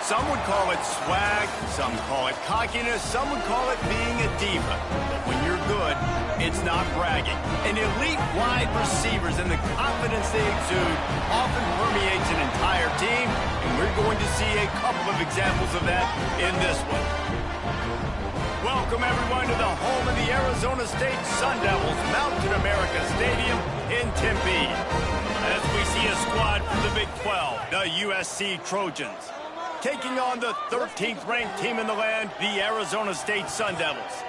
Some would call it swag, some call it cockiness, some would call it being a diva. But when you're good, it's not bragging. And elite wide receivers and the confidence they exude often permeates an entire team, and we're going to see a couple of examples of that in this one. Welcome, everyone, to the home of the Arizona State Sun Devils, Mountain America Stadium in Tempe. As we see a squad from the Big 12, the USC Trojans, taking on the 13th ranked team in the land, the Arizona State Sun Devils.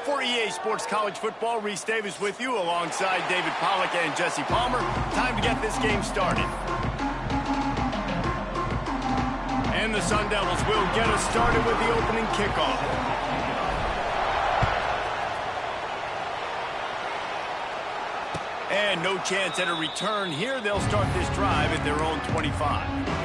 For EA Sports College Football, Reese Davis with you alongside David Pollack and Jesse Palmer. Time to get this game started. And the Sun Devils will get us started with the opening kickoff. And no chance at a return here. They'll start this drive at their own 25.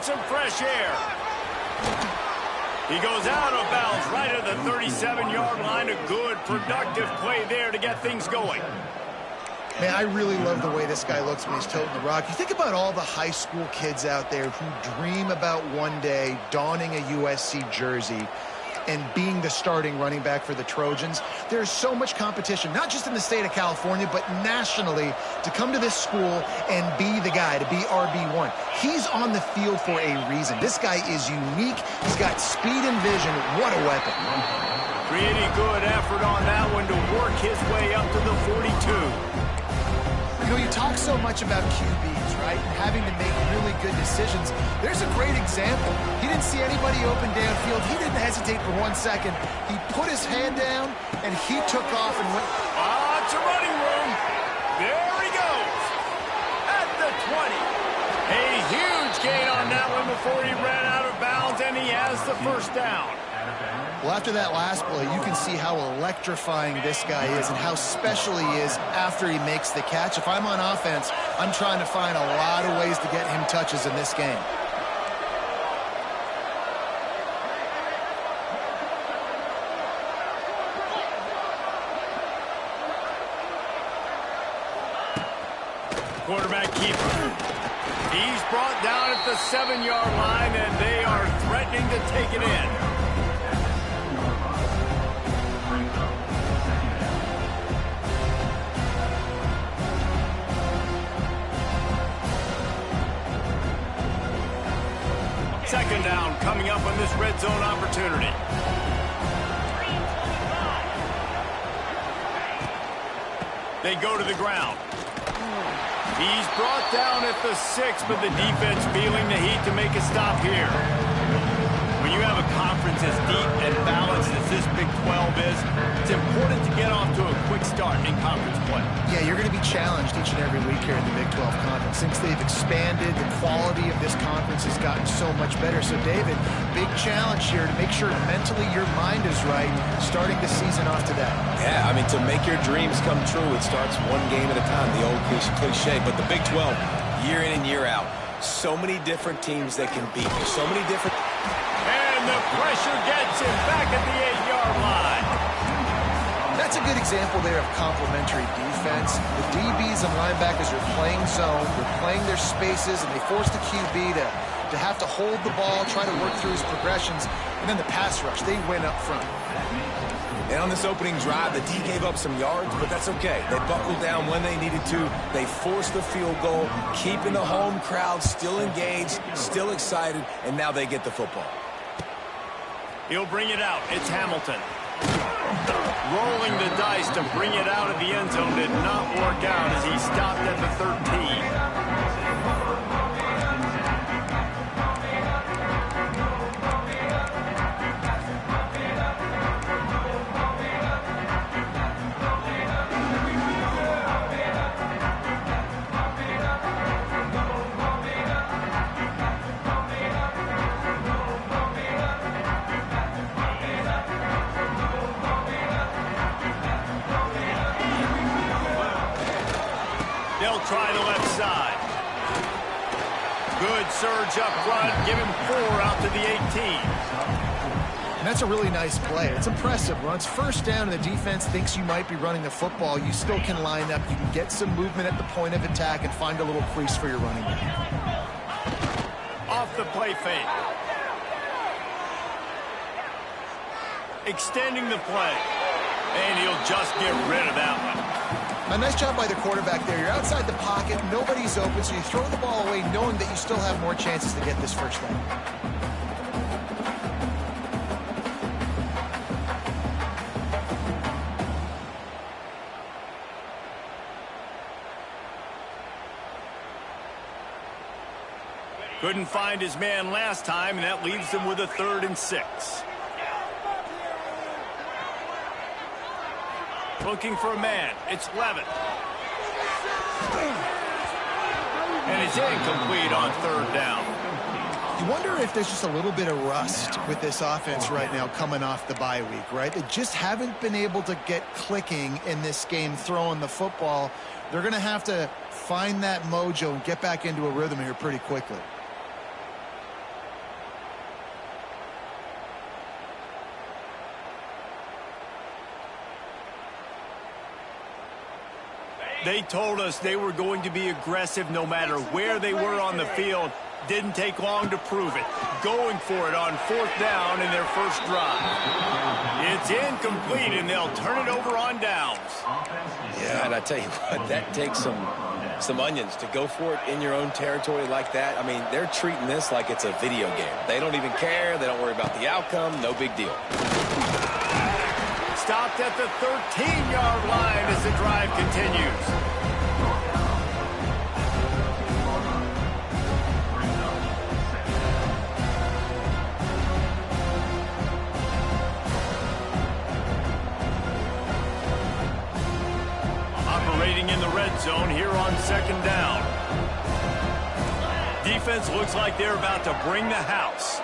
Some fresh air. He goes out of bounds right at the 37-yard line. A good, productive play there to get things going. Man, I really love the way this guy looks when he's toting the rock. You think about all the high school kids out there who dream about one day donning a USC jersey and being the starting running back for the Trojans. There's so much competition, not just in the state of California, but nationally, to come to this school and be the guy, to be RB1. He's on the field for a reason. This guy is unique. He's got speed and vision. What a weapon. Pretty good effort on that one to work his way up to the 42. You know, you talk so much about QBs, right? And having to make really good decisions. There's a great example. He didn't see anybody open downfield. He didn't hesitate for 1 second. He put his hand down, and he took off and went. It's a running room. There he goes. At the 20. A huge gain on that one before he ran out of bounds, and he has the first down. Well, after that last play, you can see how electrifying this guy is and how special he is after he makes the catch. If I'm on offense, I'm trying to find a lot of ways to get him touches in this game. Quarterback keeper. He's brought down at the 7-yard line, and they are threatening to take it in. Second down coming up on this red zone opportunity. They go to the ground. He's brought down at the 6, but the defense feeling the heat to make a stop here. When you have a conference as deep and balanced as this Big 12 is, it's important to get off to a quick start in conference play. Yeah, you're going to be challenged each and every week here in the Big 12 Conference. Since they've expanded, the quality of this conference has gotten so much better. So, David, big challenge here to make sure mentally your mind is right starting the season off today. Yeah, I mean, to make your dreams come true, it starts one game at a time, the old cliche. But the Big 12, year in and year out, so many different teams that can beat you, so many different... And the pressure gets him back at the 8-yard line. That's a good example there of complementary defense. The DBs and linebackers are playing zone, they're playing their spaces, and they force the QB to have to hold the ball, try to work through his progressions, and then the pass rush, they win up front. And on this opening drive, the D gave up some yards, but that's okay. They buckled down when they needed to. They forced the field goal, keeping the home crowd still engaged, still excited, and now they get the football. He'll bring it out. It's Hamilton. Rolling the dice to bring it out of the end zone did not work out as he stopped at the 13. try the left side. Good surge up front. Give him 4 out to the 18. And that's a really nice play. It's impressive. When it's first down and the defense thinks you might be running the football, you still can line up. You can get some movement at the point of attack and find a little crease for your running back. Off the play fake. Extending the play. And he'll just get rid of that one. A nice job by the quarterback there. You're outside the pocket. Nobody's open, so you throw the ball away knowing that you still have more chances to get this first down. Couldn't find his man last time, and that leaves him with a 3rd and 6. Looking for a man. It's Levitt. And it's incomplete on 3rd down. You wonder if there's just a little bit of rust with this offense right now coming off the bye week, right? They just haven't been able to get clicking in this game throwing the football. They're going to have to find that mojo and get back into a rhythm here pretty quickly. They told us they were going to be aggressive no matter where they were on the field. Didn't take long to prove it. Going for it on 4th down in their first drive. It's incomplete, and they'll turn it over on downs. Yeah, and I tell you what, that takes some onions to go for it in your own territory like that. I mean, they're treating this like it's a video game. They don't even care. They don't worry about the outcome. No big deal. Stopped at the 13-yard line as the drive continues. Operating in the red zone here on 2nd down. Defense looks like they're about to bring the house.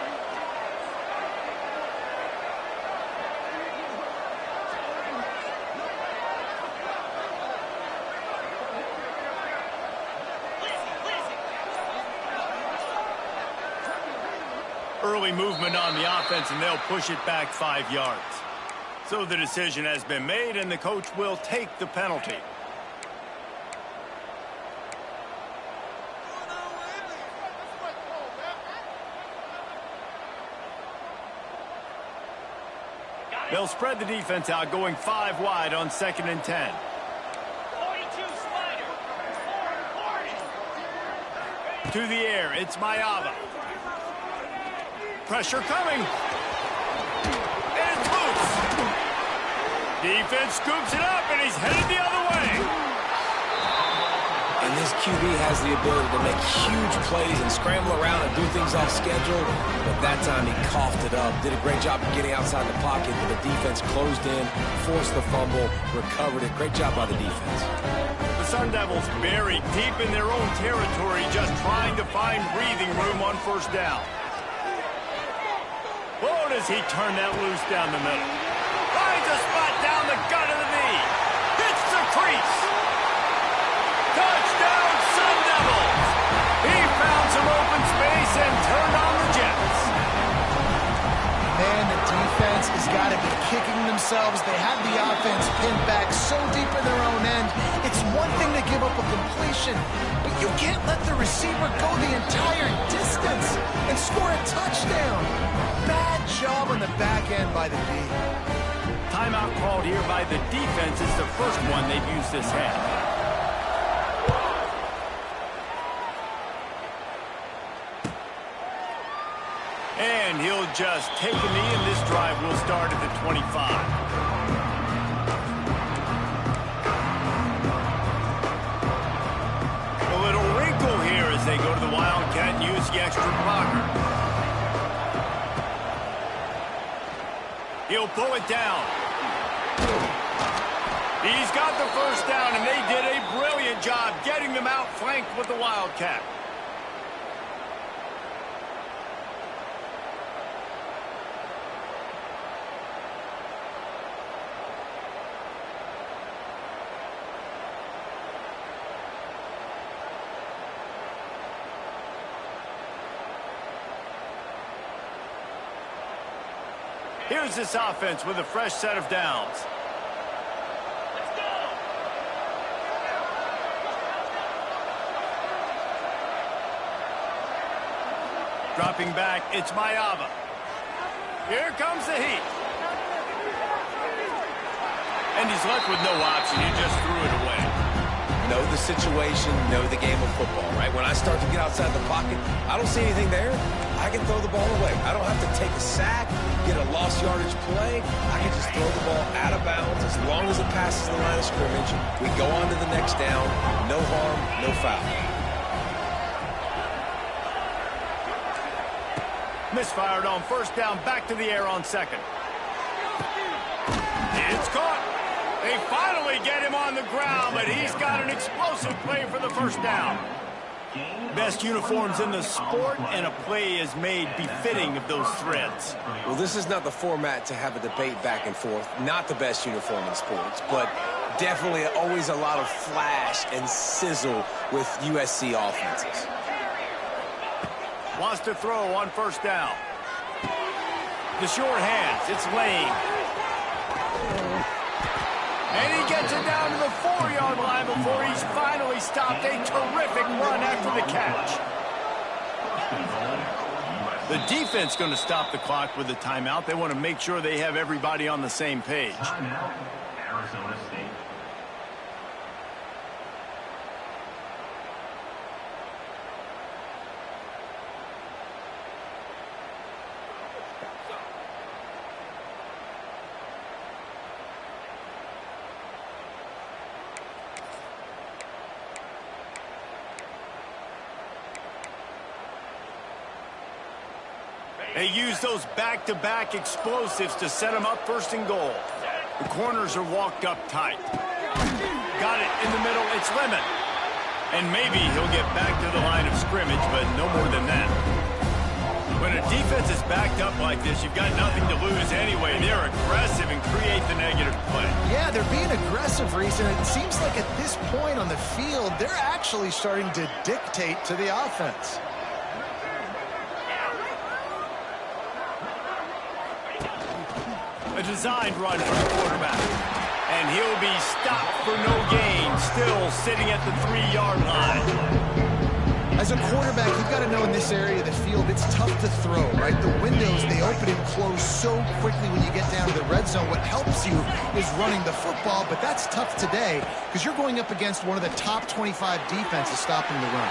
Early movement on the offense, and they'll push it back 5 yards. So the decision has been made, and the coach will take the penalty. They'll spread the defense out, going 5 wide on 2nd and 10. 42 slider. 40. To the air, it's Mayava. Pressure coming. And it's loose. Defense scoops it up, and he's headed the other way. And this QB has the ability to make huge plays and scramble around and do things off schedule. But that time he coughed it up. Did a great job of getting outside the pocket, but the defense closed in, forced the fumble, recovered it. Great job by the defense. The Sun Devils buried deep in their own territory, just trying to find breathing room on 1st down. Oh, does he turn that loose down the middle? Finds a spot down the gut of the knee. Hits the crease. Touchdown, Sun Devils. He found some open space and turned on the Jets. Man, the defense has got to be kicking themselves. They had the offense pinned back so deep in their own end. It's one thing to give up a completion, but you can't let the receiver go the entire distance and score a touchdown. Bad job on the back end by the D. Timeout called here by the defense is the first one they've used this half. And he'll just take a knee, and this drive will start at the 25. A little wrinkle here as they go to the Wildcat and use the extra blocker. He'll pull it down. He's got the first down, and they did a brilliant job getting them outflanked with the Wildcat. Here's this offense with a fresh set of downs. Let's go. Dropping back, it's Mayava. Here comes the heat. And he's left with no option. He just threw it away. Know the situation, know the game of football, right? When I start to get outside the pocket, I don't see anything there. I can throw the ball away. I don't have to take a sack, get a lost yardage play. I can just throw the ball out of bounds as long as it passes the line of scrimmage. We go on to the next down. No harm, no foul. Misfired on first down, back to the air on second. It's caught. They finally get him on the ground, but he's got an explosive play for the first down. Best uniforms in the sport, and a play is made befitting of those threads. Well, this is not the format to have a debate back and forth. Not the best uniform in sports, but definitely always a lot of flash and sizzle with USC offenses. Wants to throw on first down. The short hands, it's Lane. And he gets it down to the 4-yard line before he's finally stopped. A terrific run after the catch. The defense going to stop the clock with the timeout. They want to make sure they have everybody on the same page. Timeout, Arizona State. They use those back-to-back explosives to set them up first and goal. The corners are walked up tight. Got it in the middle. It's Lemon. And maybe he'll get back to the line of scrimmage, but no more than that. When a defense is backed up like this, you've got nothing to lose anyway. They're aggressive and create the negative play. Yeah, they're being aggressive, Reese, and it seems like at this point on the field, they're actually starting to dictate to the offense. A designed run for the quarterback. And he'll be stopped for no gain, still sitting at the 3-yard line. As a quarterback, you've got to know in this area of the field, it's tough to throw, right? The windows, they open and close so quickly when you get down to the red zone. What helps you is running the football, but that's tough today because you're going up against one of the top 25 defenses stopping the run.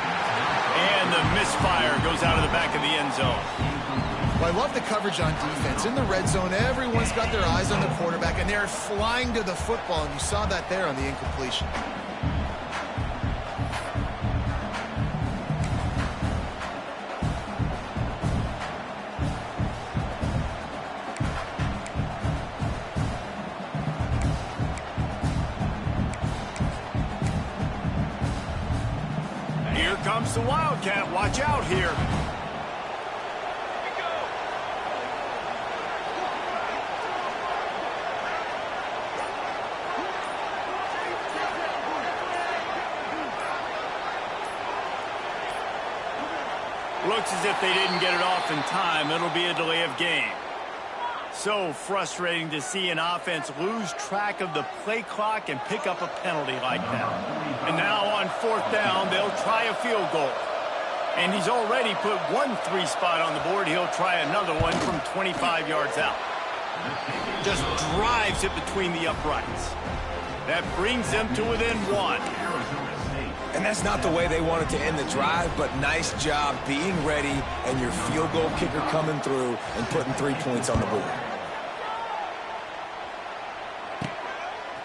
And the misfire goes out of the back of the end zone. Well, I love the coverage on defense. In the red zone, everyone's got their eyes on the quarterback, and they're flying to the football, and you saw that there on the incompletion. Here comes the Wildcat. Watch out here. Looks as if they didn't get it off in time. It'll be a delay of game. So frustrating to see an offense lose track of the play clock and pick up a penalty like that. And now on fourth down, they'll try a field goal. And he's already put one 3 spot on the board. He'll try another one from 25 yards out. Just drives it between the uprights. That brings them to within 1. And that's not the way they wanted to end the drive, but nice job being ready and your field goal kicker coming through and putting 3 points on the board.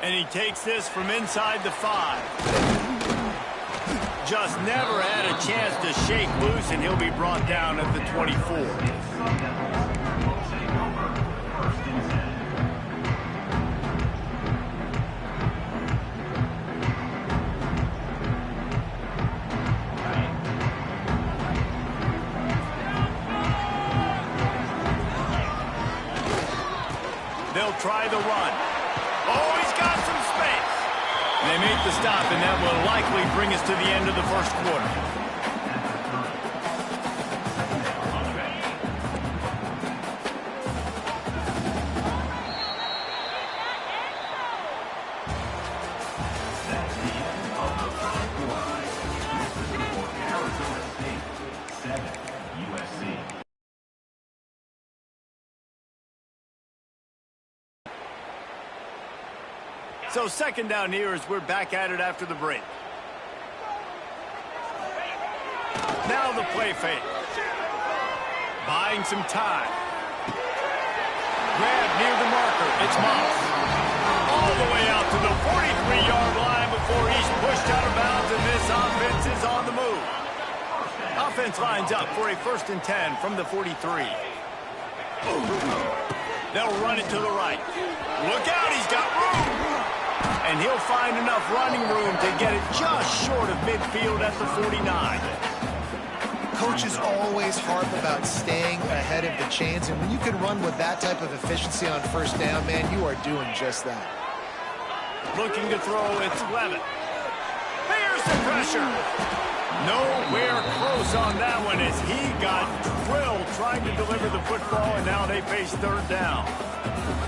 And he takes this from inside the 5. Just never had a chance to shake loose, and he'll be brought down at the 24. They'll try the run. Oh, he's got some space. They make the stop, and that will likely bring us to the end of the first quarter. So second down here as we're back at it after the break. Now the play fake. Buying some time. Grab near the marker. It's Moss. All the way out to the 43-yard line before he's pushed out of bounds, and this offense is on the move. Offense lines up for a 1st and 10 from the 43. They'll run it to the right. Look out, he's got room. And he'll find enough running room to get it just short of midfield at the 49. Coaches always harp about staying ahead of the chains, and when you can run with that type of efficiency on 1st down, man, you are doing just that. Looking to throw, it's Levitt. There's the pressure. Nowhere close on that one as he got drilled trying to deliver the football, and now they face 3rd down.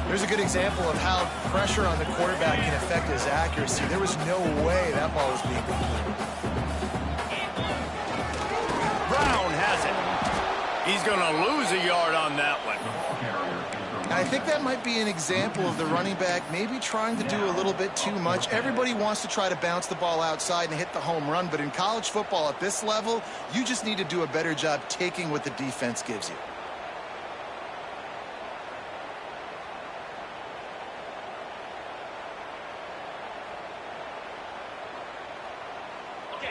There's a good example of how pressure on the quarterback can affect his accuracy. There was no way that ball was being completed. Brown has it. He's going to lose a yard on that one. I think that might be an example of the running back maybe trying to do a little bit too much. Everybody wants to try to bounce the ball outside and hit the home run, but in college football at this level, you just need to do a better job taking what the defense gives you.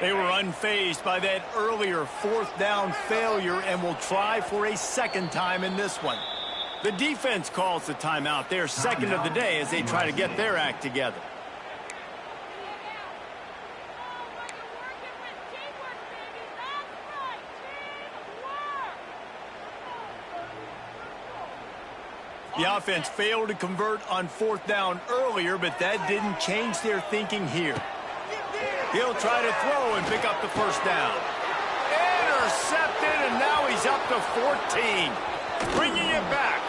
They were unfazed by that earlier 4th down failure and will try for a 2nd time in this one. The defense calls the timeout, their 2nd of the day, as they try to get their act together. The offense failed to convert on 4th down earlier, but that didn't change their thinking here. He'll try to throw and pick up the 1st down. Intercepted, and now he's up to 14. Bringing it back.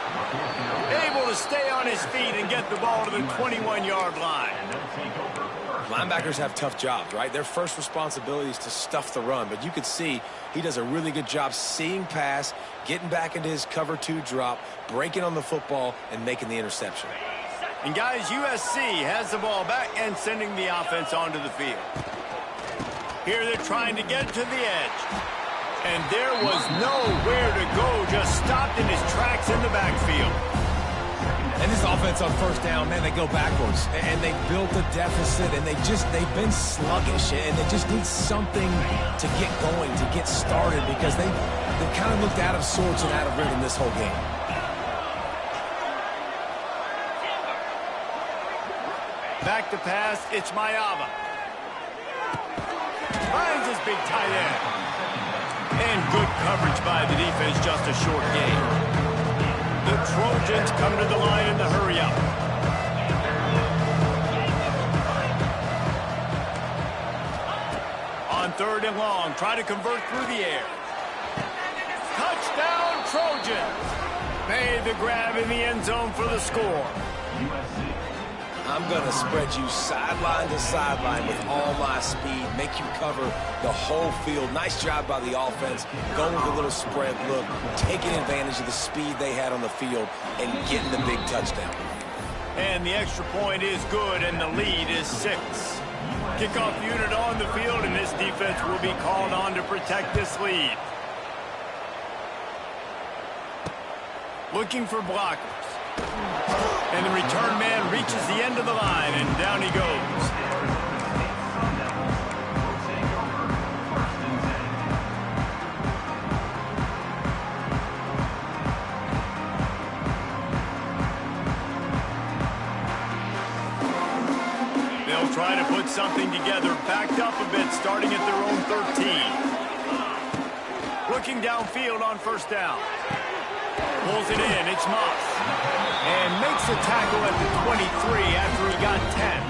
Able to stay on his feet and get the ball to the 21-yard line. Linebackers have tough jobs, right? Their first responsibility is to stuff the run, but you could see he does a really good job seeing pass, getting back into his cover 2 drop, breaking on the football, and making the interception. And guys, USC has the ball back and sending the offense onto the field. Here they're trying to get to the edge. And there was nowhere to go, just stopped in his tracks in the backfield. And this offense on 1st down, man, they go backwards. And they built a deficit, and they've been sluggish, and they just need something to get going, to get started, because they've kind of looked out of sorts and out of rhythm this whole game. Back to pass, it's Mayava. Finds his big tight end. And good coverage by the defense, just a short gain. The Trojans come to the line in the hurry-up. On 3rd and long, try to convert through the air. Touchdown, Trojans! Made the grab in the end zone for the score. I'm going to spread you sideline to sideline with all my speed, make you cover the whole field. Nice job by the offense, going with a little spread look, taking advantage of the speed they had on the field and getting the big touchdown. And the extra point is good, and the lead is 6. Kickoff unit on the field, and this defense will be called on to protect this lead. Looking for blockers. And the return man reaches the end of the line, and down he goes. They'll try to put something together, backed up a bit, starting at their own 13. Looking downfield on 1st down. Pulls it in, it's Moss. And makes the tackle at the 23 after he got 10.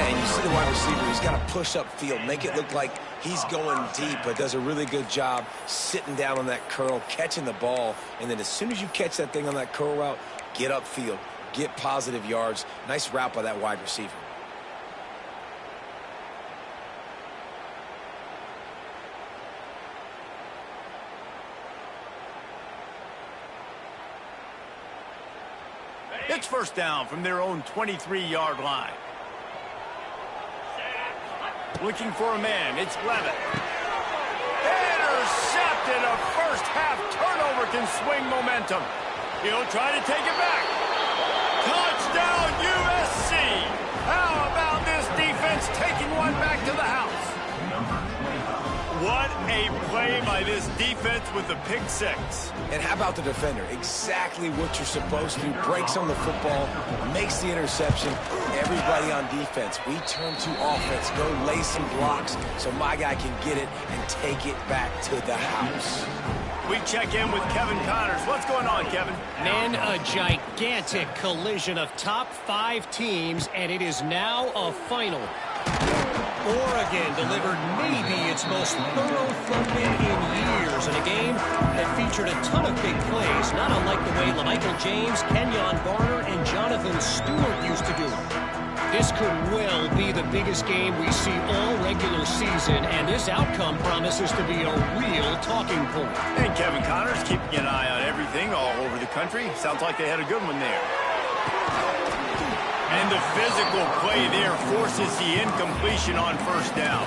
And you see the wide receiver, he's got to push up field, make it look like he's going deep, but does a really good job sitting down on that curl, catching the ball, and then as soon as you catch that thing on that curl route, get upfield, get positive yards. Nice route by that wide receiver. It's first down from their own 23-yard line. Looking for a man. It's Levitt. Intercepted. A first-half turnover can swing momentum. He'll try to take it back. Touchdown, USC. How about this defense taking one back to the house? What a play by this defense with the pick six. And how about the defender? Exactly what you're supposed to. Breaks on the football, makes the interception. Everybody on defense, we turn to offense. Go lay some blocks so my guy can get it and take it back to the house. We check in with Kevin Connors. What's going on, Kevin? Man, a gigantic collision of top 5 teams, and it is now a final. Oregon delivered maybe its most thorough thumping in years in a game that featured a ton of big plays, not unlike the way LaMichael James, Kenyon Barner, and Jonathan Stewart used to do it. This could well be the biggest game we see all regular season, and this outcome promises to be a real talking point. And Kevin Connors keeping an eye on everything all over the country. Sounds like they had a good one there. And the physical play there forces the incompletion on first down.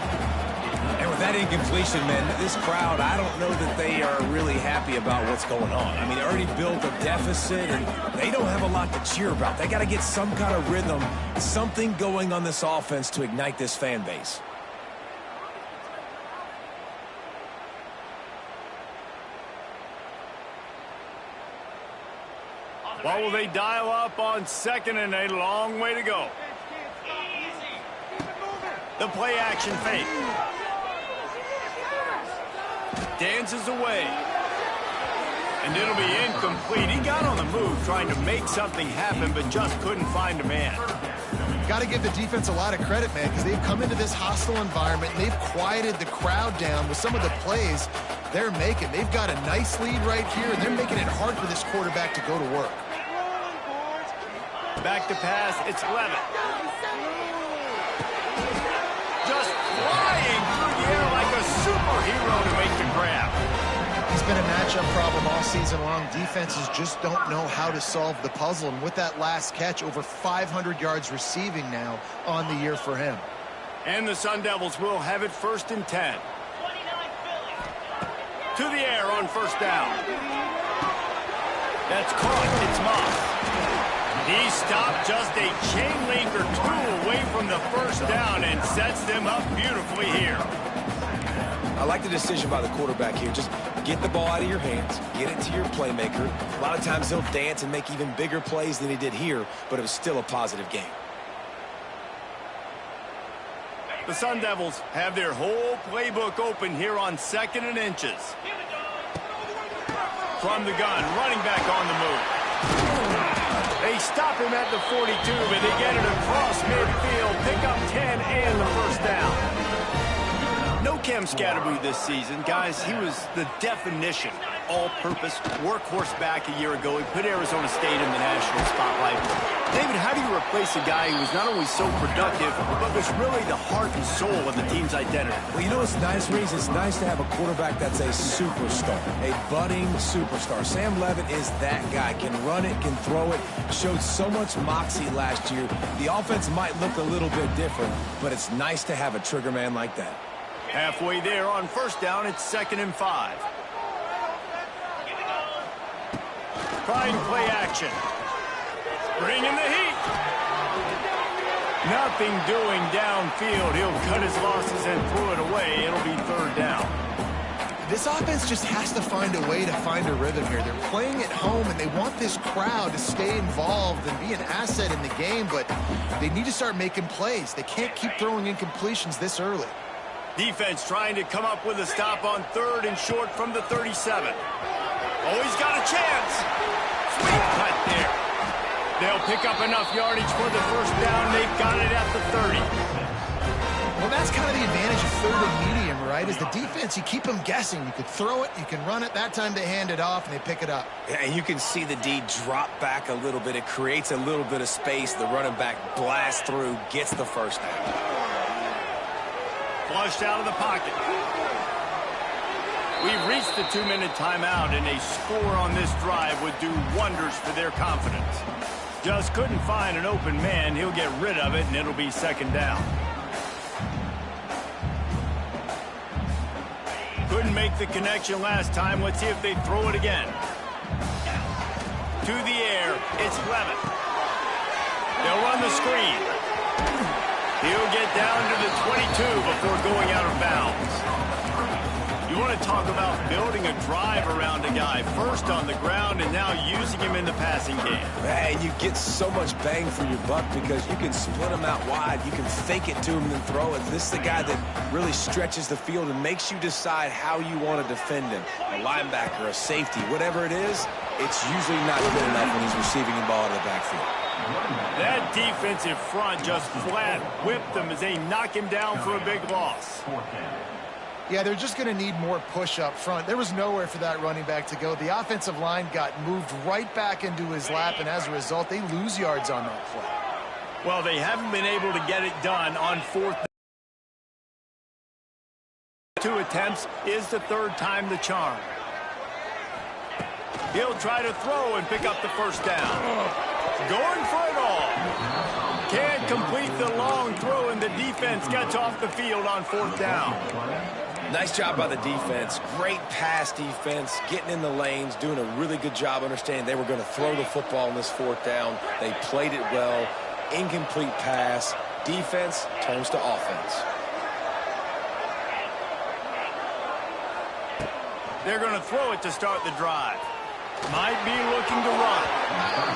And with that incompletion, man, this crowd, I don't know that they are really happy about what's going on. I mean, they already built a deficit, and they don't have a lot to cheer about. They got to get some kind of rhythm, something going on this offense to ignite this fan base. What will they dial up on second and a long way to go? The play action fake. Dances away. And it'll be incomplete. He got on the move trying to make something happen, but just couldn't find a man. Got to give the defense a lot of credit, man, because they've come into this hostile environment and they've quieted the crowd down with some of the plays they're making. They've got a nice lead right here, and they're making it hard for this quarterback to go to work. Back to pass, it's Levitt. Just flying through the air like a superhero to make the grab. He's been a matchup problem all season long. Defenses just don't know how to solve the puzzle. And with that last catch, over 500 yards receiving now on the year for him. And the Sun Devils will have it first and 10. To the air on first down. That's caught. It's Moss. He stopped just a chain link or two away from the first down and sets them up beautifully here. I like the decision by the quarterback here. Just get the ball out of your hands, get it to your playmaker. A lot of times he'll dance and make even bigger plays than he did here, but it was still a positive game. The Sun Devils have their whole playbook open here on second and inches. From the gun, running back on the move. They stop him at the 42, but they get it across midfield. Pick up 10 and the first down. No Cam Scatterboo this season. Guys, he was the definition, all-purpose workhorse back a year ago. He put Arizona State in the national spotlight. David, how do you replace a guy who was not only so productive, but was really the heart and soul of the team's identity? Well, you know what's nice, Reese? It's nice to have a quarterback that's a superstar, a budding superstar. Sam Levitt is that guy. Can run it, can throw it, showed so much moxie last year. The offense might look a little bit different, but it's nice to have a trigger man like that. Halfway there on first down, it's 2nd and 5. Trying play action. Bring in the heat. Nothing doing downfield. He'll cut his losses and throw it away. It'll be 3rd down. This offense just has to find a way to find a rhythm here. They're playing at home, and they want this crowd to stay involved and be an asset in the game, but they need to start making plays. They can't keep throwing incompletions this early. Defense trying to come up with a stop on 3rd and short from the 37. Oh, he's got a chance. Sweet cut there. They'll pick up enough yardage for the first down. They've got it at the 30. Well, that's kind of the advantage of 3rd and medium, right? Is the defense, you keep them guessing. You could throw it, you can run it. That time they hand it off, and they pick it up. Yeah, and you can see the D drop back a little bit. It creates a little bit of space. The running back blasts through, gets the first down. Flushed out of the pocket. We've reached the 2-minute timeout, and a score on this drive would do wonders for their confidence. Just couldn't find an open man. He'll get rid of it, and it'll be second down. Couldn't make the connection last time. Let's see if they throw it again. To the air, it's Levitt. They'll run the screen. He'll get down to the 22 before going out of bounds. You want to talk about building a drive around a guy, first on the ground and now using him in the passing game. Man, you get so much bang for your buck because you can split him out wide. You can fake it to him and throw it. This is the guy that really stretches the field and makes you decide how you want to defend him. A linebacker, a safety, whatever it is, it's usually not good enough when he's receiving the ball in the backfield. That defensive front just flat whipped him as they knock him down for a big loss. Yeah, they're just going to need more push up front. There was nowhere for that running back to go. The offensive line got moved right back into his lap, and as a result, they lose yards on that play. Well, they haven't been able to get it done on fourth. 2 attempts is the third time the charm. He'll try to throw and pick up the first down. Going for it all. Can't complete the long throw, and the defense gets off the field on fourth down. Nice job by the defense. Great pass defense, getting in the lanes, doing a really good job understanding they were going to throw the football on this fourth down. They played it well. Incomplete pass. Defense turns to offense. They're going to throw it to start the drive. Might be looking to run.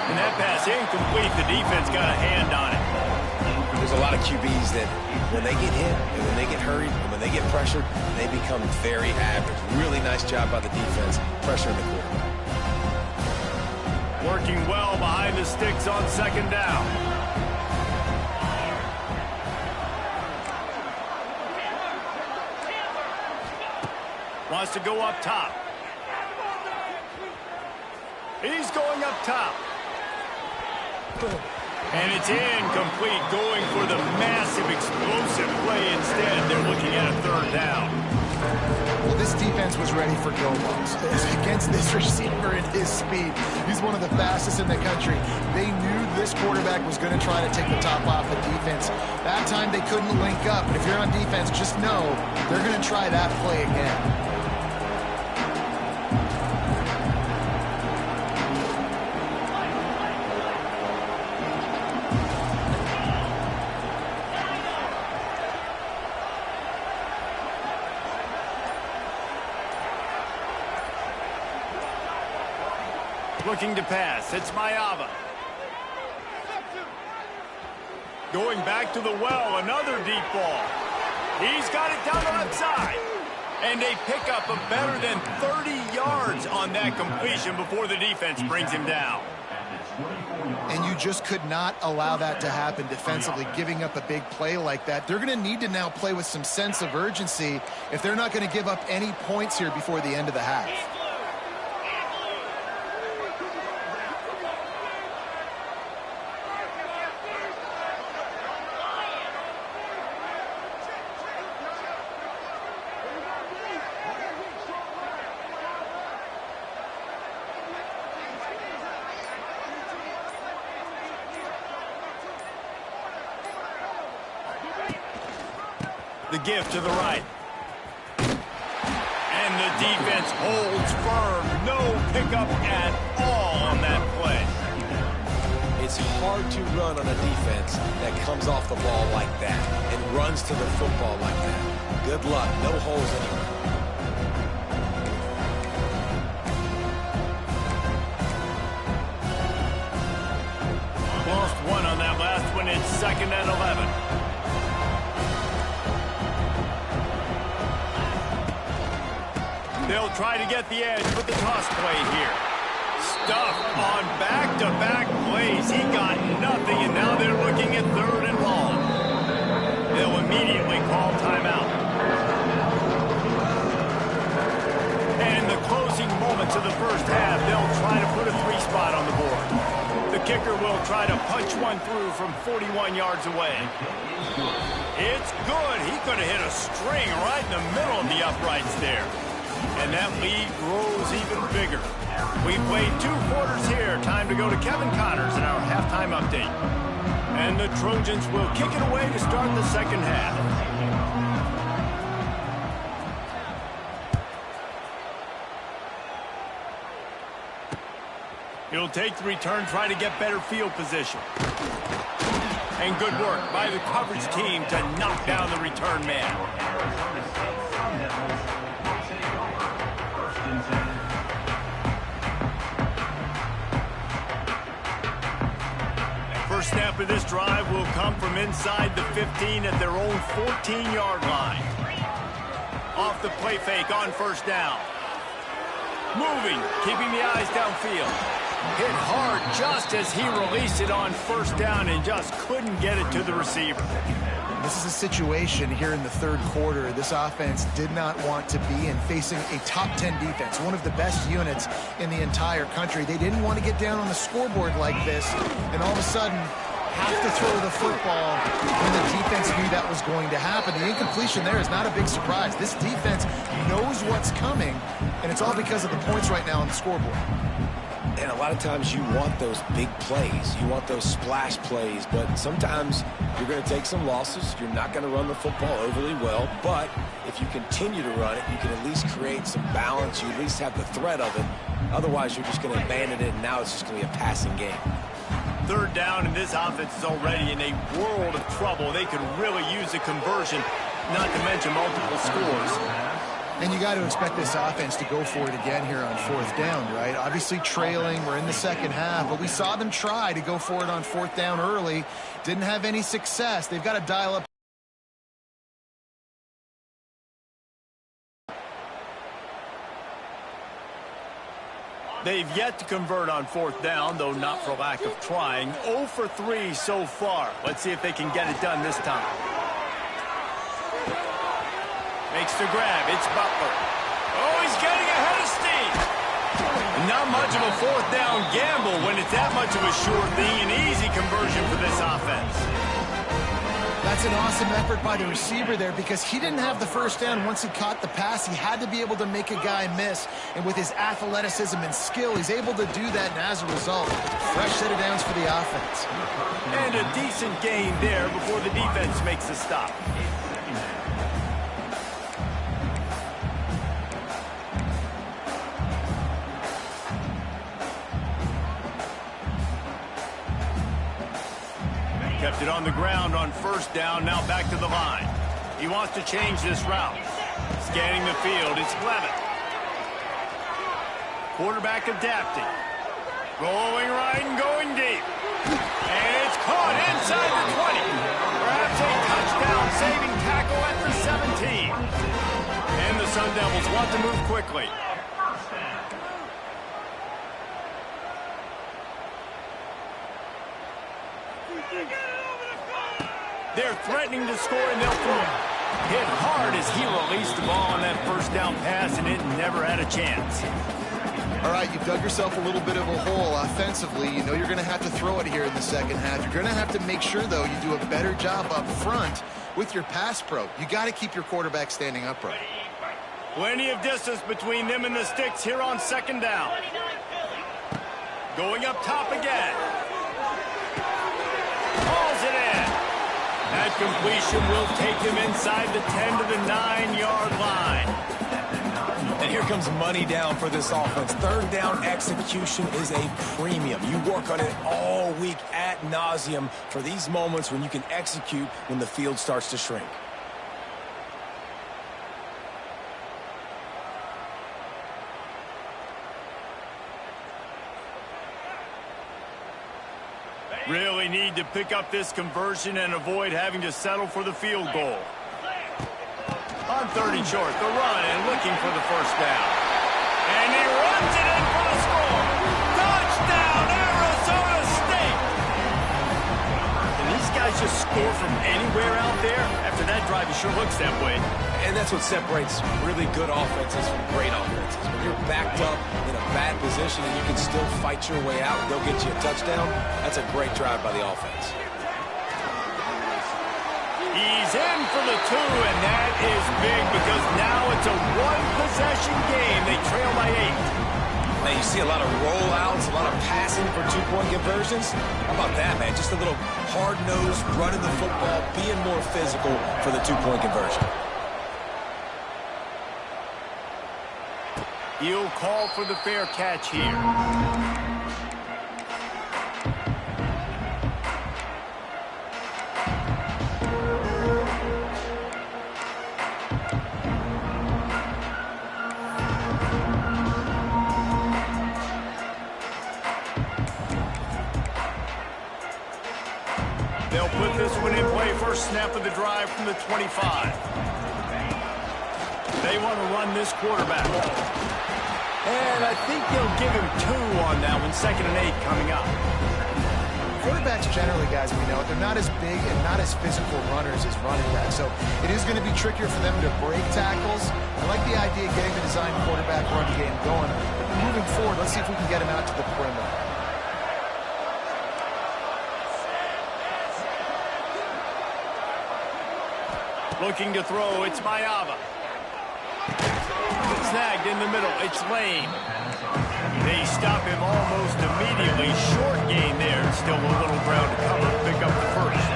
And that pass incomplete. The defense got a hand on it. There's a lot of QBs that when they get hit and when they get hurried and when they get pressured, they become very average. Really nice job by the defense, pressuring the quarterback. Working well behind the sticks on second down. Wants to go up top. He's going up top. And it's incomplete, going for the massive explosive play instead. They're looking at a third down. Well, this defense was ready for go-balls. Against this receiver at his speed, he's one of the fastest in the country. They knew this quarterback was going to try to take the top off the defense. That time they couldn't link up. But if you're on defense, just know they're going to try that play again. Looking to pass. It's Mayava. Going back to the well. Another deep ball. He's got it down the left side. And they pick up a better than 30 yards on that completion before the defense brings him down. And you just could not allow that to happen defensively, giving up a big play like that. They're going to need to now play with some sense of urgency if they're not going to give up any points here before the end of the half. The gift to the right. And the defense holds firm. No pickup at all on that play. It's hard to run on a defense that comes off the ball like that and runs to the football like that. Good luck. No holes anywhere. Lost one on that last one. It's second and 11. They'll try to get the edge with the toss play here. Stuffed on back-to-back plays. He got nothing, and now they're looking at third and long. They'll immediately call timeout. And in the closing moments of the first half, they'll try to put a 3-spot on the board. The kicker will try to punch one through from 41 yards away. It's good. He could have hit a string right in the middle of the uprights there. And that lead grows even bigger. We've played 2 quarters here. Time to go to Kevin Connors in our halftime update. And the Trojans will kick it away to start the second half. He'll take the return, try to get better field position. And good work by the coverage team to knock down the return man. First snap of this drive will come from inside the 15 at their own 14-yard line. Off the play fake on first down. Moving, keeping the eyes downfield. Hit hard just as he released it on first down and just couldn't get it to the receiver. This is a situation here in the third quarter this offense did not want to be in, facing a top 10 defense, one of the best units in the entire country. They didn't want to get down on the scoreboard like this and all of a sudden have to throw the football when the defense knew that was going to happen. The incompletion there is not a big surprise. This defense knows what's coming, and it's all because of the points right now on the scoreboard. And a lot of times you want those big plays. You want those splash plays. But sometimes you're going to take some losses. You're not going to run the football overly well. But if you continue to run it, you can at least create some balance. You at least have the threat of it. Otherwise, you're just going to abandon it, and now it's just going to be a passing game. Third down, and this offense is already in a world of trouble. They could really use a conversion, not to mention multiple scores. And you got to expect this offense to go for it again here on fourth down, right? Obviously trailing, we're in the second half, but we saw them try to go for it on fourth down early. Didn't have any success. They've got to dial up. They've yet to convert on fourth down, though not for lack of trying. 0 for 3 so far. Let's see if they can get it done this time. Makes the grab. It's Butler. Oh, he's getting ahead of steam. Not much of a fourth down gamble when it's that much of a sure thing. An easy conversion for this offense. That's an awesome effort by the receiver there because he didn't have the first down once he caught the pass. He had to be able to make a guy miss. And with his athleticism and skill, he's able to do that. And as a result, fresh set of downs for the offense. And a decent gain there before the defense makes the stop. Kept it on the ground on first down, now back to the line. He wants to change this route. Scanning the field, it's Levitt. Quarterback adapting. Rolling right and going deep. And it's caught inside the 20. Perhaps a touchdown-saving tackle at the 17. And the Sun Devils want to move quickly. They're threatening to score, and they'll throw it. Hit hard as he released the ball on that first down pass, and it never had a chance. All right, you've dug yourself a little bit of a hole offensively. You know you're going to have to throw it here in the second half. You're going to have to make sure, though, you do a better job up front with your pass pro. You got to keep your quarterback standing upright. Plenty of distance between them and the sticks here on second down. Going up top again. Hauls it in. That completion will take him inside the 10 to the 9-yard line. And here comes money down for this offense. Third down execution is a premium. You work on it all week ad nauseum for these moments when you can execute when the field starts to shrink. Really need to pick up this conversion and avoid having to settle for the field goal. On 3rd and short, the run and looking for the first down. And he runs it in for the score. Touchdown, Arizona State! Can these guys just score from anywhere out there? After that drive, it sure looks that way. And that's what separates really good offenses from great offenses. When you're backed up in a bad position and you can still fight your way out and go get you a touchdown, that's a great drive by the offense. He's in for the 2, and that is big because now it's a one-possession game. They trail by 8. Man, you see a lot of rollouts, a lot of passing for two-point conversions. How about that, man? Just a little hard-nosed, running the football, being more physical for the two-point conversion. He'll call for the fair catch here. They'll put this one in play first snap of the drive from the 25. They want to run this quarterback. And I think they'll give him 2 on that one. 2nd and 8 coming up. Quarterbacks generally, guys, we know, they're not as big and not as physical runners as running backs. So it is going to be trickier for them to break tackles. I like the idea of getting the design quarterback run game going. Moving forward, let's see if we can get him out to the perimeter. Looking to throw, it's Mayava. Snagged in the middle, it's Lane. They stop him almost immediately. Short gain there. Still a little ground to cover. Pick up the first.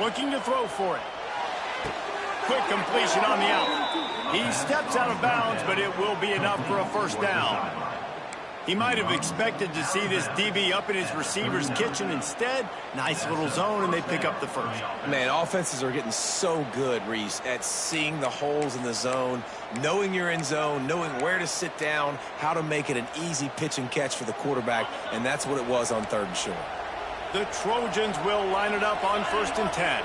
Looking to throw for it. Quick completion on the out. He steps out of bounds, but it will be enough for a first down. He might have expected to see this DB up in his receiver's kitchen. Instead, nice little zone, and they pick up the first. Man, offenses are getting so good, Reese, at seeing the holes in the zone, knowing you're in zone, knowing where to sit down, how to make it an easy pitch and catch for the quarterback, and that's what it was on 3rd and short. The Trojans will line it up on 1st and 10.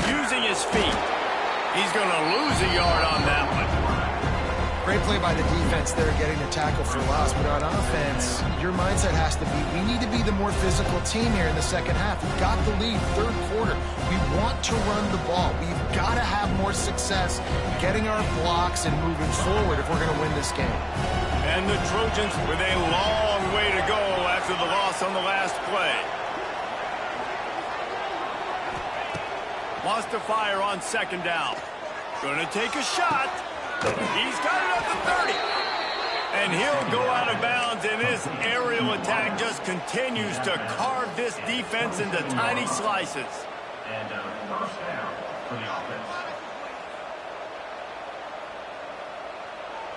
Using his feet. He's going to lose a yard on that one. Great play by the defense there, getting the tackle for loss. But on offense, your mindset has to be, we need to be the more physical team here in the second half. We've got the lead, 3rd quarter. We want to run the ball. We've got to have more success getting our blocks and moving forward if we're going to win this game. And the Trojans with a long way to go after the loss on the last play. Wants to fire on 2nd down. Going to take a shot. He's got it at the 30. And he'll go out of bounds, and this aerial attack just continues to carve this defense into tiny slices. And first down for the offense.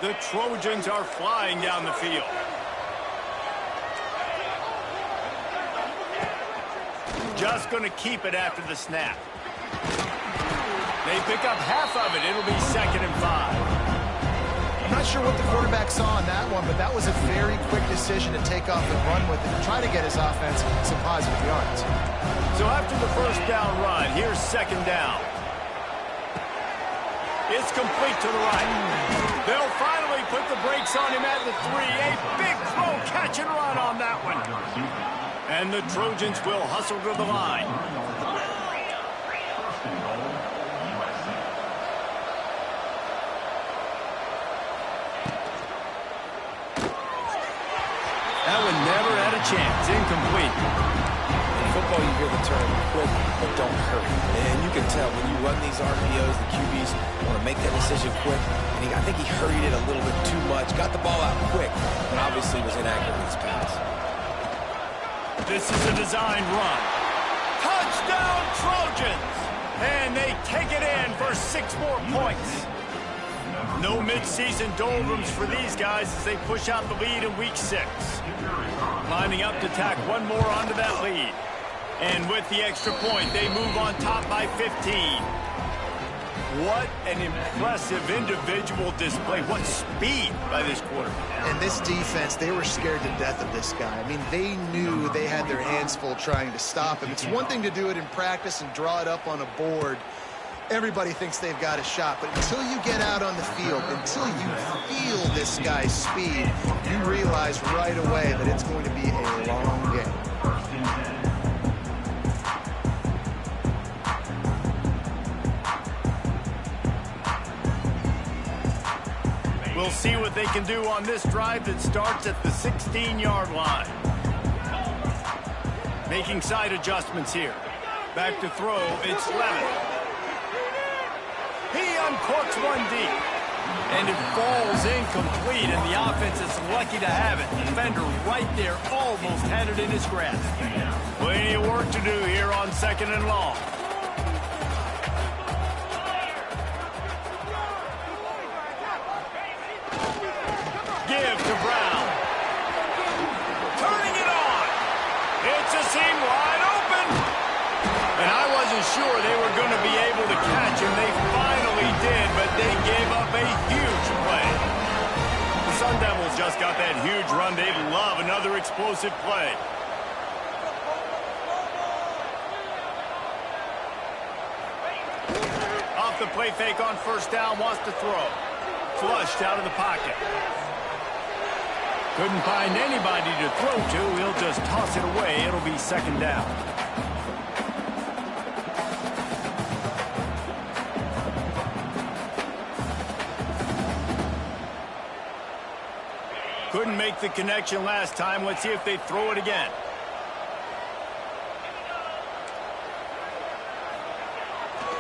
The Trojans are flying down the field. Just going to keep it after the snap. They pick up half of it. It'll be 2nd and 5. I'm not sure what the quarterback saw on that one, but that was a very quick decision to take off and run with it and try to get his offense some positive yards. So after the first down run, here's 2nd down. It's complete to the right. They'll finally put the brakes on him at the 3. A big throw, catch and run on that one. And the Trojans will hustle to the line. That one never had a chance. Incomplete. In football, you hear the term quick, but don't hurry. And you can tell when you run these RPOs, the QBs want to make that decision quick. And I think he hurried it a little bit too much. Got the ball out quick, but obviously was inaccurate in his pass. This is a designed run. Touchdown, Trojans! And they take it in for 6 more points. No midseason doldrums for these guys as they push out the lead in week 6. Lining up to tack one more onto that lead. And with the extra point, they move on top by 15. What an impressive individual display. What speed by this quarterback. And this defense, they were scared to death of this guy. I mean, they knew they had their hands full trying to stop him. It's one thing to do it in practice and draw it up on a board. Everybody thinks they've got a shot, but until you get out on the field, until you feel this guy's speed, you realize right away that it's going to be a long game. We'll see what they can do on this drive that starts at the 16-yard line. Making side adjustments here. Back to throw, it's Lemon. He uncorks one deep. And it falls incomplete, and the offense is lucky to have it. Defender right there almost had it in his grasp. Plenty of work to do here on 2nd and long. Give to Brown. Turning it on. It's a seam wide open. And I wasn't sure they were going to be able to catch him. They finally did, but they gave up a huge play. The Sun Devils just got that huge run. They'd love another explosive play. Off the play fake on 1st down, wants to throw. Flushed out of the pocket. Couldn't find anybody to throw to. He'll just toss it away. It'll be 2nd down. Couldn't make the connection last time. Let's see if they throw it again.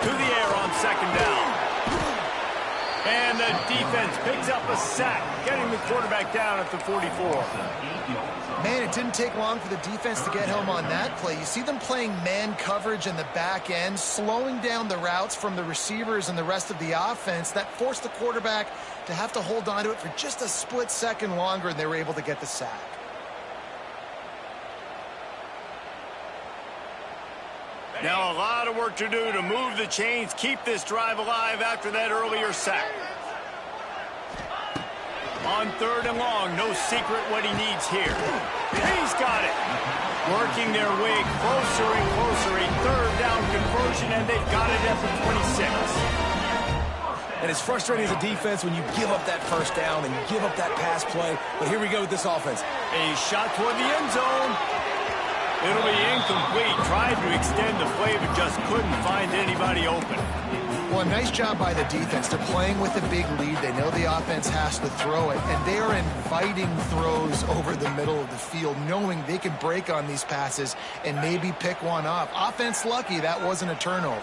To the air on 2nd down. And the defense picks up a sack, getting the quarterback down at the 44. Man, it didn't take long for the defense to get home on that play. You see them playing man coverage in the back end, slowing down the routes from the receivers and the rest of the offense. That forced the quarterback to have to hold on to it for just a split second longer, and they were able to get the sack. Now a lot of work to do to move the chains, keep this drive alive after that earlier sack. On 3rd and long, no secret what he needs here. He's got it. Working their way closer and closer. A 3rd down conversion, and they've got it at the 26. And it's frustrating as a defense when you give up that 1st down and you give up that pass play. But here we go with this offense. A shot toward the end zone. It'll be incomplete. Tried to extend the play, but just couldn't find anybody open. Well, nice job by the defense. They're playing with a big lead. They know the offense has to throw it, and they are inviting throws over the middle of the field, knowing they can break on these passes and maybe pick one off. Offense lucky that wasn't a turnover.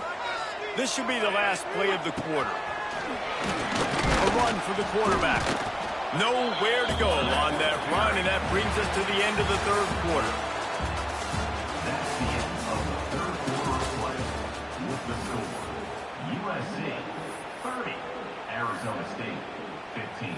This should be the last play of the quarter. A run for the quarterback. Nowhere to go on that run, and that brings us to the end of the 3rd quarter. That's the end of the 3rd quarter of play. With the score, USC 30, Arizona State 15.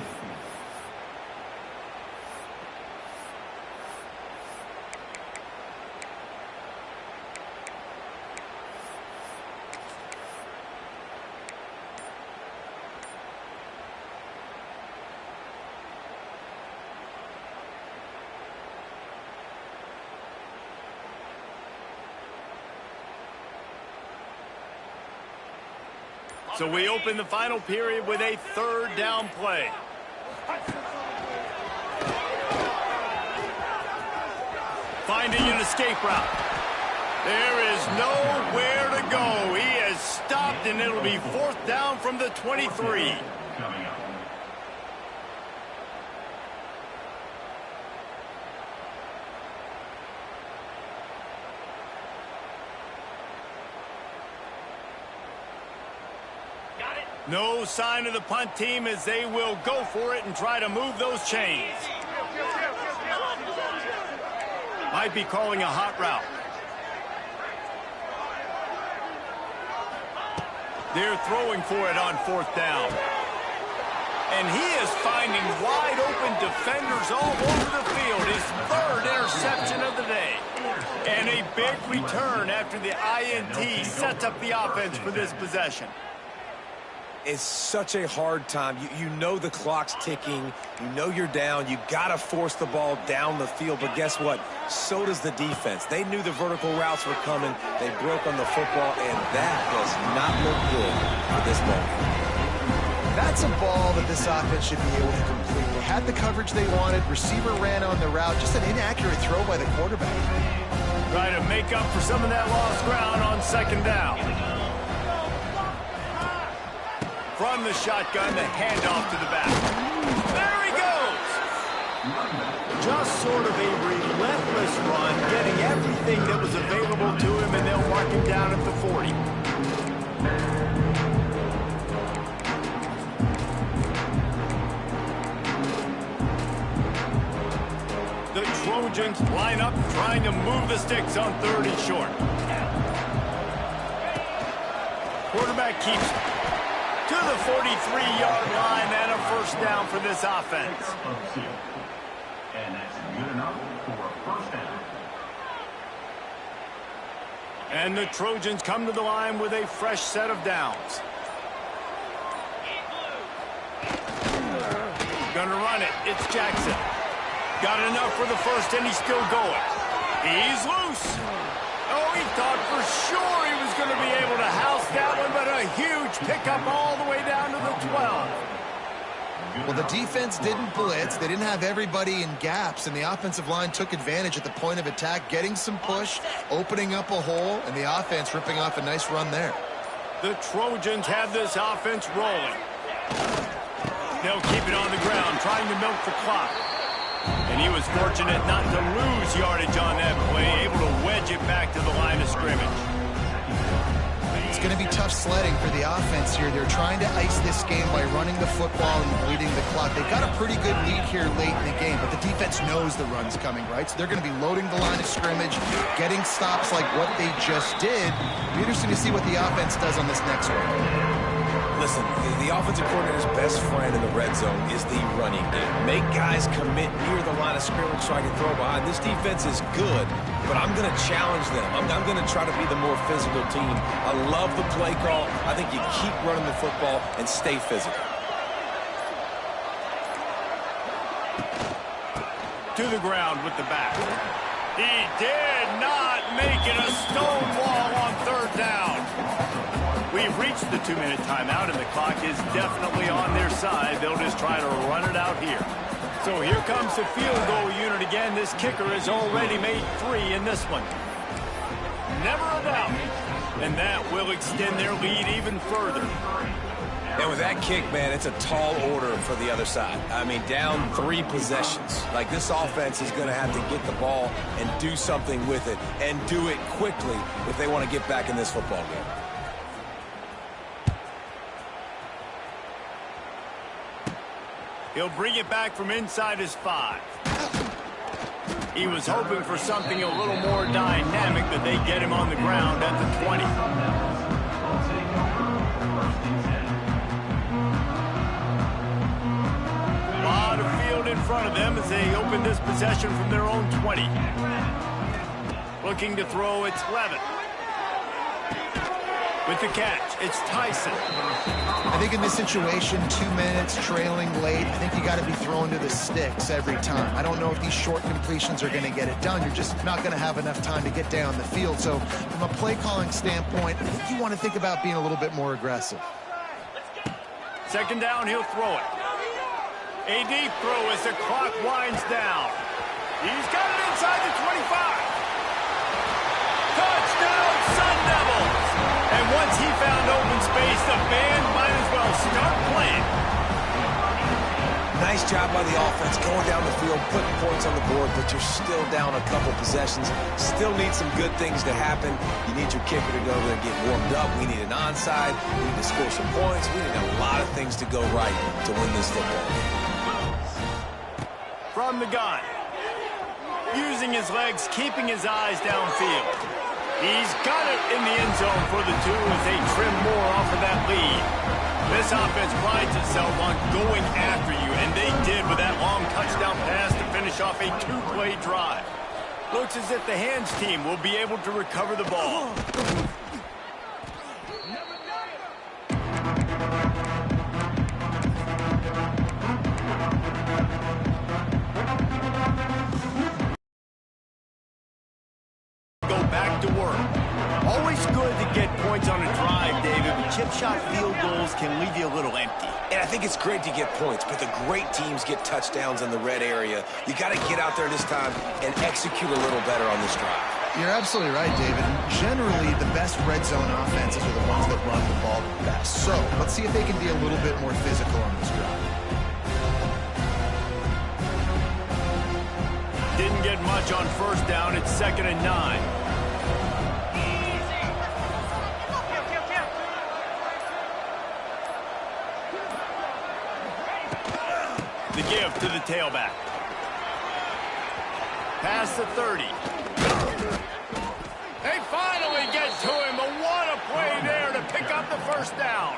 So we open the final period with a 3rd down play. Finding an escape route. There is nowhere to go. He has stopped, and it'll be 4th down from the 23. Coming up. No sign of the punt team as they will go for it and try to move those chains. Might be calling a hot route. They're throwing for it on 4th down. And he is finding wide open defenders all over the field. His 3rd interception of the day. And a big return after the INT sets up the offense for this possession. It's such a hard time. You know the clock's ticking. You know you're down. You got to force the ball down the field. But guess what? So does the defense. They knew the vertical routes were coming. They broke on the football, and that does not look good for this moment. That's a ball that this offense should be able to complete. They had the coverage they wanted. Receiver ran on the route. Just an inaccurate throw by the quarterback. Try to make up for some of that lost ground on second down. From the shotgun, the handoff to the back. There he goes! Just sort of a relentless run, getting everything that was available to him, and they'll mark him down at the 40. The Trojans line up, trying to move the sticks on 3rd and short. Quarterback keeps to the 43-yard line, and a first down for this offense. And that's good enough for a first down. And the Trojans come to the line with a fresh set of downs. Gonna run it. It's Jackson. Got enough for the first, and he's still going. He's loose. Oh, he thought for sure he was going to be able to house that one, but a huge pickup all the way down to the 12. Well, the defense didn't blitz. They didn't have everybody in gaps, and the offensive line took advantage at the point of attack, getting some push, opening up a hole, and the offense ripping off a nice run there. The Trojans have this offense rolling. They'll keep it on the ground, trying to milk the clock. And he was fortunate not to lose yardage on that play, able to wedge it back to the line of scrimmage. It's going to be tough sledding for the offense here. They're trying to ice this game by running the football and bleeding the clock. They've got a pretty good lead here late in the game, but the defense knows the run's coming, right? So they're going to be loading the line of scrimmage, getting stops like what they just did. It'll be interesting to see what the offense does on this next one. Listen, the offensive coordinator's best friend in the red zone is the running game. Make guys commit near the line of scrimmage so I can throw behind. This defense is good, but I'm going to challenge them. I'm going to try to be the more physical team. I love the play call. I think you keep running the football and stay physical. To the ground with the back. He did not make it a stone wall on 3rd down. We've reached the 2-minute timeout, and the clock is definitely on their side. They'll just try to run it out here. So here comes the field goal unit again. This kicker has already made 3 in this one. Never a doubt. And that will extend their lead even further. And with that kick, man, it's a tall order for the other side. I mean, down 3 possessions. Like, this offense is going to have to get the ball and do something with it, and do it quickly if they want to get back in this football game. He'll bring it back from inside his 5. He was hoping for something a little more dynamic, but they get him on the ground at the 20. A lot of field in front of them as they open this possession from their own 20. Looking to throw, it's Levin. With the catch, it's Tyson. I think in this situation, 2 minutes, trailing late, I think you got to be throwing to the sticks every time. I don't know if these short completions are going to get it done. You're just not going to have enough time to get down the field. So from a play calling standpoint, I think you want to think about being a little bit more aggressive. Second down, he'll throw it. A deep throw as the clock winds down. He's got it inside the 25. Touchdown, Sun Devils! And once he found open space, the band might as well start playing. Nice job by the offense going down the field, putting points on the board, but you're still down a couple possessions. Still need some good things to happen. You need your kicker to go there and get warmed up. We need an onside. We need to score some points. We need a lot of things to go right to win this football game. From the gun. Using his legs, keeping his eyes downfield. He's got it in the end zone for the 2 as they trim more off of that lead. This offense prides itself on going after you, and they did with that long touchdown pass to finish off a 2-play drive. Looks as if the hands team will be able to recover the ball. points on a drive, David, but chip shot field goals can leave you a little empty. And I think it's great to get points, but the great teams get touchdowns in the red area. You got to get out there this time and execute a little better on this drive. You're absolutely right, David. Generally, the best red zone offenses are the ones that run the ball best. So let's see if they can be a little bit more physical on this drive. Didn't get much on first down. It's 2nd and 9. The give to the tailback. Past the 30. They finally get to him, but what a play there to pick up the first down.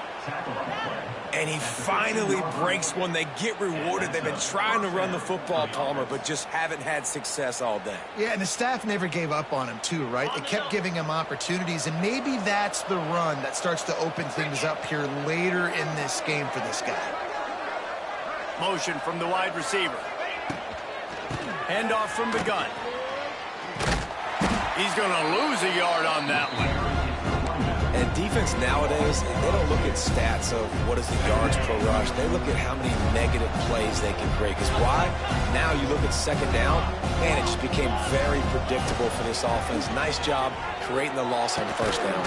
And he finally breaks one. They get rewarded. They've been trying to run the football, Palmer, but just haven't had success all day. Yeah, and the staff never gave up on him, too, right? They kept giving him opportunities, and maybe that's the run that starts to open things up here later in this game for this guy. Motion from the wide receiver. Handoff from the gun. He's going to lose a yard on that one. And defense nowadays, they don't look at stats of what is the yards per rush. They look at how many negative plays they can create. Because why? Now you look at 2nd down, and it just became very predictable for this offense. Nice job creating the loss on the 1st down.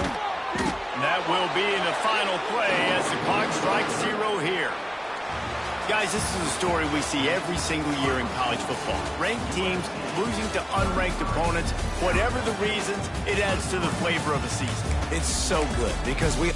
That will be the final play as the clock strikes 0 here. Guys, this is a story we see every single year in college football. Ranked teams losing to unranked opponents. Whatever the reasons, it adds to the flavor of a season. It's so good because we...